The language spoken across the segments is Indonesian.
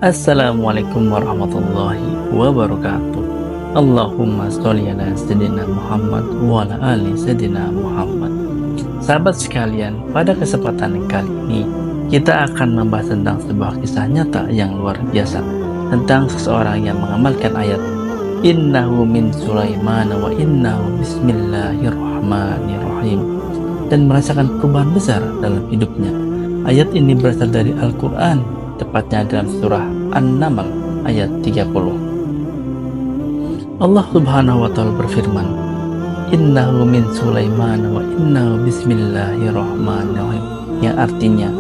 Assalamualaikum warahmatullahi wabarakatuh. Allahumma sholli ala sayyidina Muhammad wa ala ali sayyidina Muhammad. Sahabat sekalian, pada kesempatan kali ini kita akan membahas tentang sebuah kisah nyata yang luar biasa tentang seseorang yang mengamalkan ayat innahu min Sulaiman wa innahu bismillahirrahmanirrahim dan merasakan perubahan besar dalam hidupnya. Ayat ini berasal dari Al-Quran, tepatnya dalam surah An-Naml ayat 30. Allah Subhanahu wa Ta'ala berfirman, innahu min Sulaiman wa innahu bismillahirrahmanirrahim, yang artinya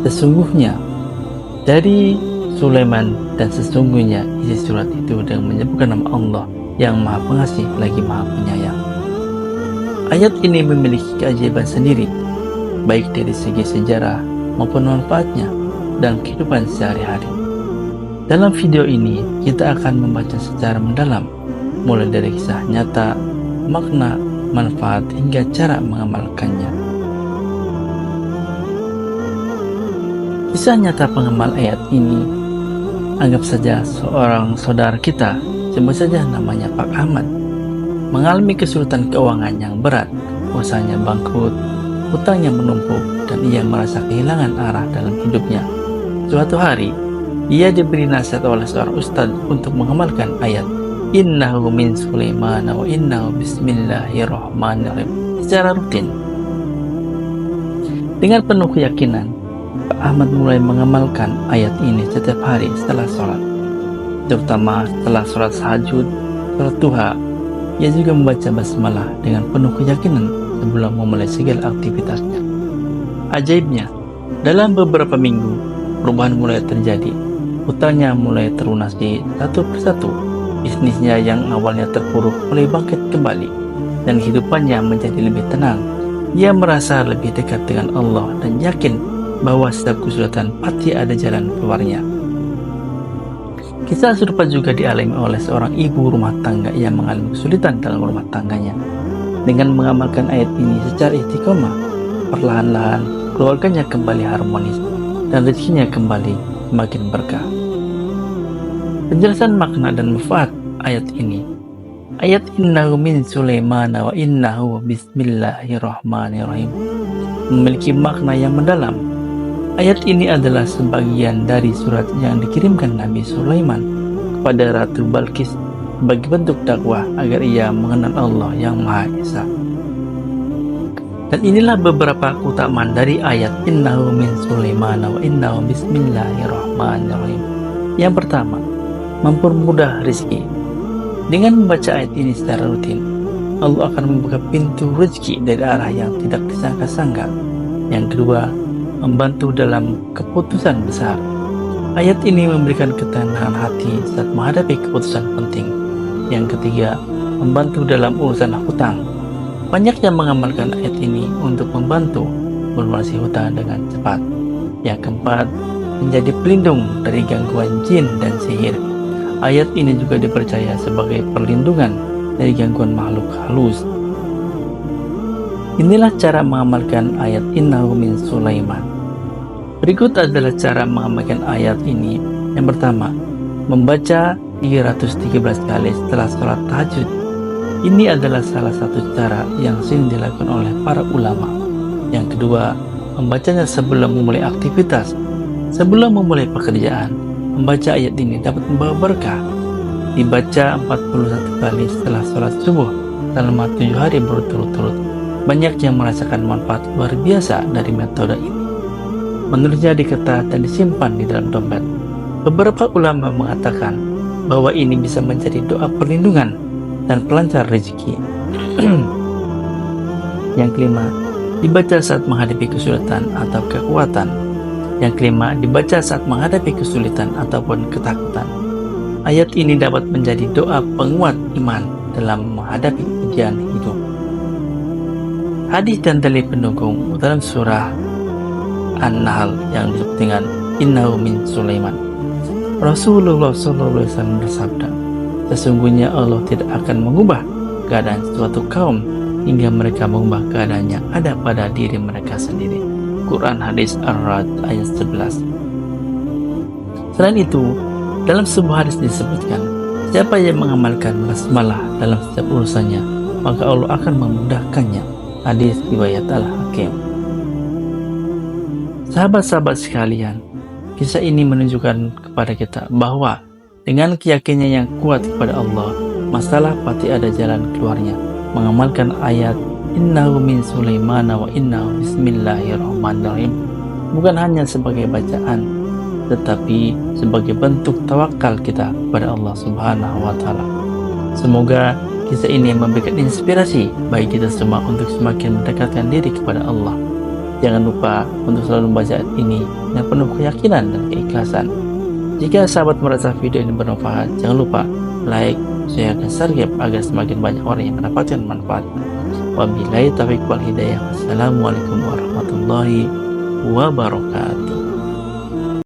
sesungguhnya dari Sulaiman dan sesungguhnya isi surat itu dengan menyebutkan nama Allah yang Maha Pengasih lagi Maha Penyayang. Ayat ini memiliki keajaiban sendiri, baik dari segi sejarah maupun manfaatnya dan kehidupan sehari-hari. Dalam video ini kita akan membaca secara mendalam, mulai dari kisah nyata, makna, manfaat hingga cara mengamalkannya. Kisah nyata pengamal ayat ini, anggap saja seorang saudara kita, sebut saja namanya Pak Ahmad, mengalami kesulitan keuangan yang berat, usahanya bangkrut, hutangnya menumpuk, dan ia merasa kehilangan arah dalam hidupnya. Suatu hari, ia diberi nasihat oleh seorang ustadz untuk mengamalkan ayat innahu min Sulaiman wa innahu bismillahirrahmanirrahim secara rutin. Dengan penuh keyakinan, Pak Ahmad mulai mengamalkan ayat ini setiap hari setelah sholat, terutama setelah sholat tahajud, sholat duha. Ia juga membaca basmalah dengan penuh keyakinan sebelum memulai segala aktivitasnya. Ajaibnya, dalam beberapa minggu, perubahan mulai terjadi. Hutangnya mulai terlunasi satu persatu. Bisnisnya yang awalnya terpuruk mulai bangkit kembali, dan kehidupannya menjadi lebih tenang. Ia merasa lebih dekat dengan Allah dan yakin bahwa setiap kesulitan pasti ada jalan keluarnya. Kisah serupa juga dialami oleh seorang ibu rumah tangga yang mengalami kesulitan dalam rumah tangganya. Dengan mengamalkan ayat ini secara istiqomah, perlahan-lahan keluarganya kembali harmonis dan rezekinya kembali semakin berkah. Penjelasan makna dan manfaat ayat ini. Ayat innahu min Sulaiman wa innahu bismillahirrahmanirrahim memiliki makna yang mendalam. Ayat ini adalah sebagian dari surat yang dikirimkan Nabi Sulaiman kepada Ratu Balqis sebagai bentuk dakwah agar ia mengenal Allah yang Maha Esa. Dan inilah beberapa keutamaan dari ayat innahu min Sulaiman wa innahu bismillahirrahmanirrahim. Yang pertama, mempermudah rezeki. Dengan membaca ayat ini secara rutin, Allah akan membuka pintu rezeki dari arah yang tidak disangka-sangka. Yang kedua, membantu dalam keputusan besar. Ayat ini memberikan ketenangan hati saat menghadapi keputusan penting. Yang ketiga, membantu dalam urusan hutang. Banyak yang mengamalkan ayat ini untuk membantu melunasi hutang dengan cepat. Yang keempat, menjadi pelindung dari gangguan jin dan sihir. Ayat ini juga dipercaya sebagai perlindungan dari gangguan makhluk halus. Inilah cara mengamalkan ayat innahu min Sulaiman. Berikut adalah cara mengamalkan ayat ini. Yang pertama, membaca 313 kali setelah sholat tahajud. Ini adalah salah satu cara yang sering dilakukan oleh para ulama. Yang kedua, membacanya sebelum memulai aktivitas. Sebelum memulai pekerjaan, membaca ayat ini dapat membawa berkah. Dibaca 41 kali setelah sholat subuh selama 7 hari berturut-turut. Banyak yang merasakan manfaat luar biasa dari metode ini. Menulisnya di kertas dan disimpan di dalam dompet. Beberapa ulama mengatakan bahwa ini bisa menjadi doa perlindungan dan pelancar rezeki. Yang kelima, dibaca saat menghadapi kesulitan atau kekuatan. Yang kelima, dibaca saat menghadapi kesulitan ataupun ketakutan. Ayat ini dapat menjadi doa penguat iman dalam menghadapi ujian hidup. Hadis dan dalil pendukung dalam surah An-Nahl yang disebut dengan innahu min Sulaiman. Rasulullah SAW bersabda, sesungguhnya Allah tidak akan mengubah keadaan suatu kaum hingga mereka mengubah keadaan yang ada pada diri mereka sendiri. Quran Hadis Ar-Ra'd ayat 11. Selain itu, Dalam sebuah hadis disebutkan, siapa yang mengamalkan basmalah dalam setiap urusannya, maka Allah akan memudahkannya. Hadis riwayat Al-Hakim. Sahabat-sahabat sekalian, kisah ini menunjukkan kepada kita bahwa dengan keyakinan yang kuat kepada Allah, masalah pasti ada jalan keluarnya. Mengamalkan ayat innahu min Sulaimana wa innahu bismillahirrahmanirrahim bukan hanya sebagai bacaan, tetapi sebagai bentuk tawakal kita kepada Allah Subhanahu wa Ta'ala. Semoga kisah ini memberikan inspirasi bagi kita semua untuk semakin mendekatkan diri kepada Allah. Jangan lupa untuk selalu membaca ayat ini dengan penuh keyakinan dan keikhlasan. Jika sahabat merasa video ini bermanfaat, jangan lupa like, share, dan subscribe agar semakin banyak orang yang mendapatkan manfaat. Wabillahi taufiq wal hidayah. Wassalamualaikum warahmatullahi wabarakatuh.